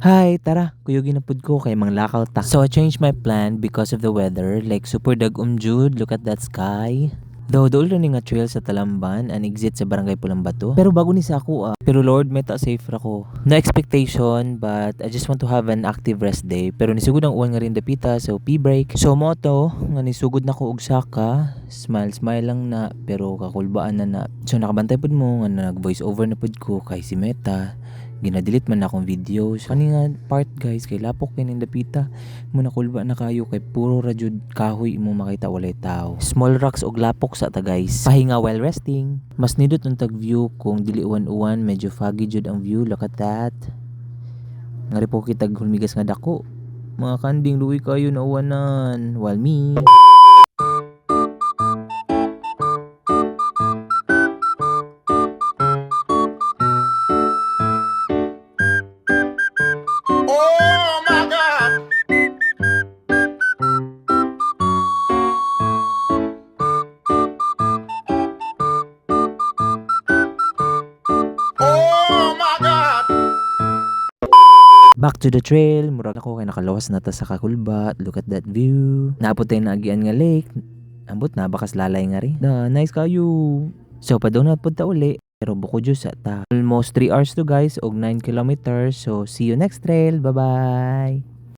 Hi, tara, kuyogin na pud ko kay manglakaw ta. So I changed my plan because of the weather. Like super dagom jud, look at that sky. Though dool ni nga trail sa Talamban and exit sa Barangay Pulang Bato. Pero bago ni sa ako pero Lord may ta safe ra ko. No expectation but I just want to have an active rest day. Pero nisugod ang uwan nga rin dapita so P-break. So mo to nga nisugod na ko og saka. Smile smile lang na pero kakulbaan na. So nakabantay pud mo nga nag voice over na pud ko kay si Meta. Ginadelete man akong videos kani nga part guys kay lapok kay dapita mo nakulba na kayo kay puro ra jud kahoy mo makita walay tao, small rocks og lapok sa ta guys, pahinga while resting. Mas nidot untag view kung dili uwan-uwan, medyo foggy jud ang view. Look at that, nga po kitag hulmigas nga dako mga kanding luwi kayo na uwanan while me Oh my God! Oh my God! back to the trail. Murag ako kay nakalawas na ta sa kakulbat. Look at that view. Naapot tayo na agian nga lake. Ambot na bakas lalay nga rin. Nice kayo. So padong na pud ta uli. Pero buko jud sa ta. Almost 3 hours to guys og 9 kilometers. So see you next trail. Bye bye.